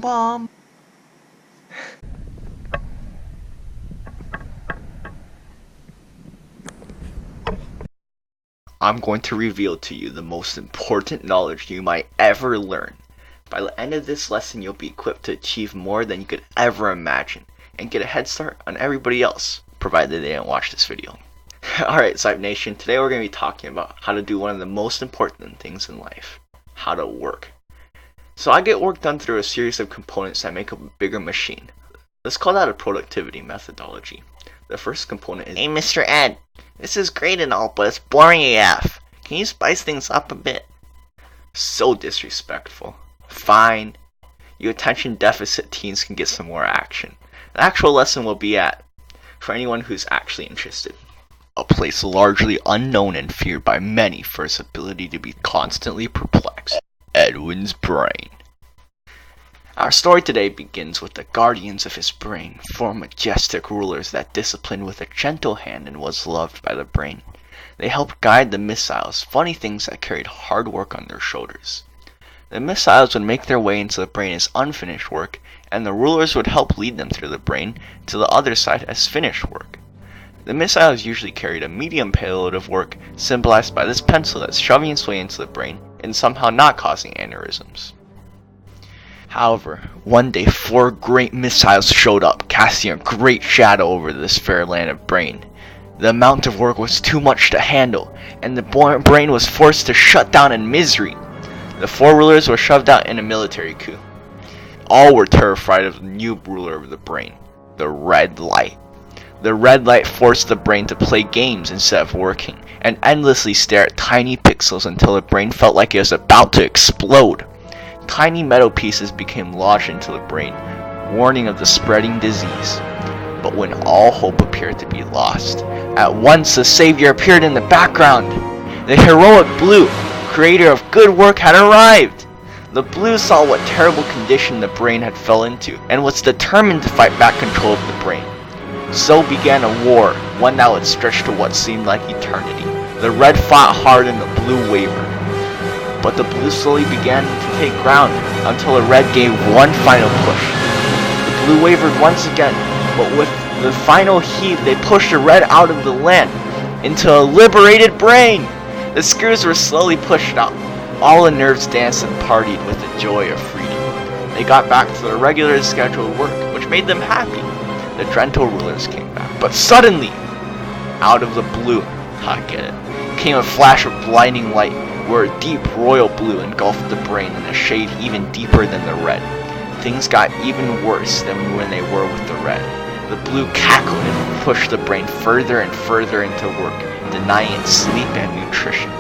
bum. I'm going to reveal to you the most important knowledge you might ever learn. By the end of this lesson, you'll be equipped to achieve more than you could ever imagine and get a head start on everybody else, provided they didn't watch this video. Alright, Sype Nation, today we're going to be talking about how to do one of the most important things in life, how to work. So I get work done through a series of components that make up a bigger machine. Let's call that a productivity methodology. The first component is, "Hey Mr. Ed, this is great and all, but it's boring AF. Can you spice things up a bit?" So disrespectful. Fine. You attention deficit teens can get some more action. The actual lesson will be at, for anyone who's actually interested, a place largely unknown and feared by many for its ability to be constantly perplexed. Edwin's brain. Our story today begins with the guardians of his brain, four majestic rulers that disciplined with a gentle hand and was loved by the brain. They helped guide the missiles, funny things that carried hard work on their shoulders. The missiles would make their way into the brain as unfinished work, and the rulers would help lead them through the brain to the other side as finished work. The missiles usually carried a medium payload of work, symbolized by this pencil that's shoving its way into the brain and somehow not causing aneurysms. However, one day 4 great missiles showed up, casting a great shadow over this fair land of brain. The amount of work was too much to handle, and the brain was forced to shut down in misery. The 4 rulers were shoved out in a military coup. All were terrified of the new ruler of the brain, the red light. The red light forced the brain to play games instead of working, and endlessly stare at tiny pixels until the brain felt like it was about to explode. Tiny metal pieces became lodged into the brain, warning of the spreading disease. But when all hope appeared to be lost, at once the savior appeared in the background. The heroic Blue, creator of good work, had arrived. The Blue saw what terrible condition the brain had fell into, and was determined to fight back control of the brain. So began a war, one that would stretch to what seemed like eternity. The red fought hard and the blue wavered. But the blue slowly began to take ground, until the red gave one final push. The blue wavered once again, but with the final heave they pushed the red out of the land, into a liberated brain! The screws were slowly pushed out. All the nerves danced and partied with the joy of freedom. They got back to their regular scheduled work, which made them happy. The gentle rulers came back, but suddenly, out of the blue, I get it, came a flash of blinding light, where a deep royal blue engulfed the brain in a shade even deeper than the red. Things got even worse than when they were with the red. The blue cackled and pushed the brain further and further into work, denying it sleep and nutrition.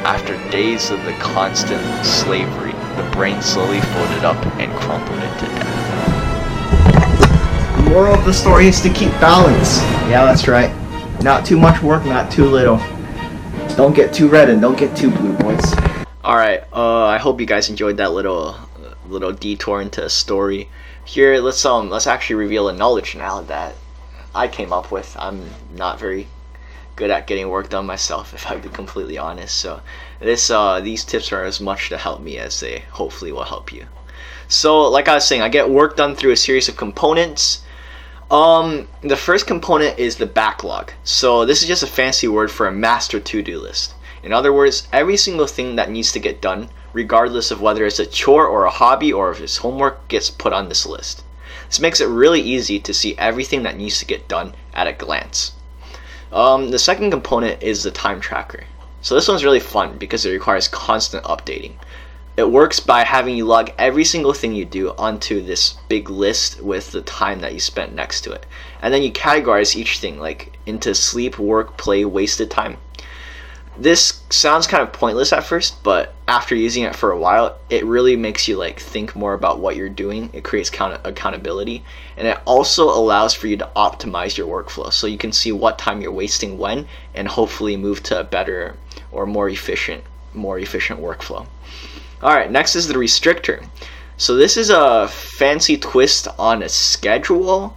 After days of the constant slavery, the brain slowly folded up and crumpled into death. The moral of the story is to keep balance. Yeah, that's right. Not too much work, not too little. Don't get too red and don't get too blue, boys. Alright, I hope you guys enjoyed that little detour into a story. Here, let's actually reveal a knowledge now that I came up with. I'm not very good at getting work done myself, if I be completely honest. So these tips are as much to help me as they hopefully will help you. So, like I was saying, I get work done through a series of components. The first component is the backlog. So this is just a fancy word for a master to-do list. In other words, every single thing that needs to get done, regardless of whether it's a chore or a hobby or if it's homework, gets put on this list. This makes it really easy to see everything that needs to get done at a glance. The second component is the time tracker. So this one's really fun because it requires constant updating. It works by having you log every single thing you do onto this big list with the time that you spent next to it. And then you categorize each thing like into sleep, work, play, wasted time. This sounds kind of pointless at first, but after using it for a while, it really makes you think more about what you're doing. It creates accountability, and it also allows for you to optimize your workflow, so you can see what time you're wasting when, and hopefully move to a better or more efficient workflow. Alright, next is the restrictor. So this is a fancy twist on a schedule.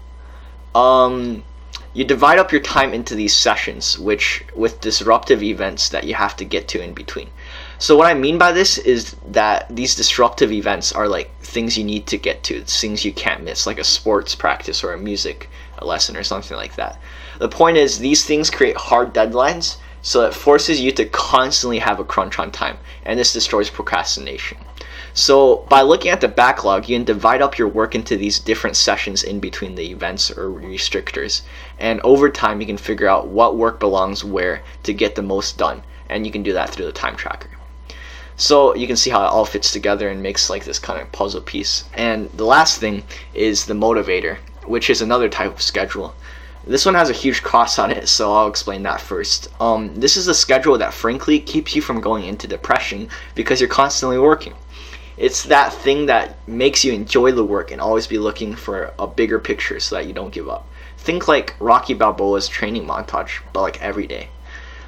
You divide up your time into these sessions, with disruptive events that you have to get to in between. So what I mean by this is that these disruptive events are like things you need to get to, it's things you can't miss, like a sports practice or a music lesson or something like that. The point is, these things create hard deadlines, so it forces you to constantly have a crunch on time, and this destroys procrastination. So by looking at the backlog, you can divide up your work into these different sessions in between the events or restrictors, and over time you can figure out what work belongs where to get the most done, and you can do that through the time tracker. So you can see how it all fits together and makes like this kind of puzzle piece. And the last thing is the motivator, which is another type of schedule. This one has a huge cost on it, so I'll explain that first. This is a schedule that frankly keeps you from going into depression because you're constantly working. It's that thing that makes you enjoy the work and always be looking for a bigger picture so that you don't give up. Think like Rocky Balboa's training montage, but like every day.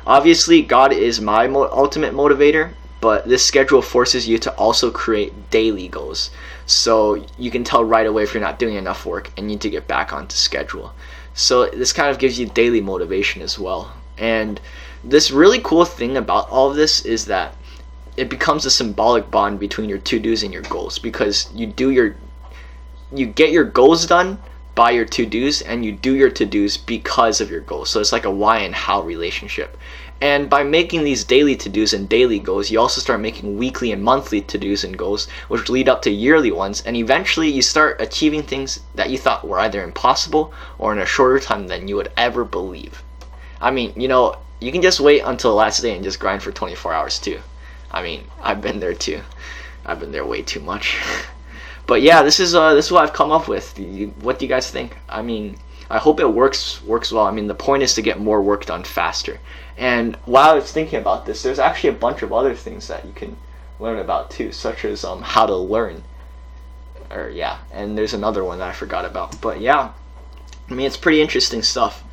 Obviously, God is my ultimate motivator, but this schedule forces you to also create daily goals. So you can tell right away if you're not doing enough work and need to get back onto schedule. So this kind of gives you daily motivation as well. And this really cool thing about all of this is that it becomes a symbolic bond between your to-dos and your goals, because you get your goals done by your to-dos, and you do your to-dos because of your goals. So it's like a why and how relationship. And by making these daily to-dos and daily goals, you also start making weekly and monthly to-dos and goals, which lead up to yearly ones, and eventually you start achieving things that you thought were either impossible or in a shorter time than you would ever believe. I mean, you can just wait until the last day and just grind for 24 hours too. I mean, I've been there too. I've been there way too much. But yeah, this is what I've come up with. What do you guys think? I mean, I hope it works well. I mean, the point is to get more work done faster. And while I was thinking about this, there's actually a bunch of other things that you can learn about too, such as how to learn. And there's another one that I forgot about. But yeah, I mean, it's pretty interesting stuff.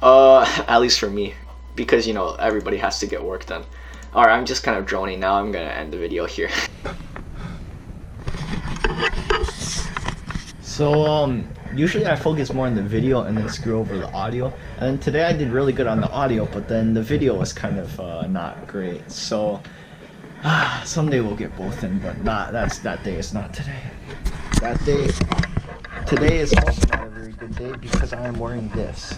At least for me, because everybody has to get work done. Alright, I'm just kind of droning now. I'm gonna end the video here. So usually I focus more on the video and then screw over the audio. And then today I did really good on the audio, but then the video was kind of not great. So someday we'll get both in, but that day is not today. Today is also not a very good day because I am wearing this.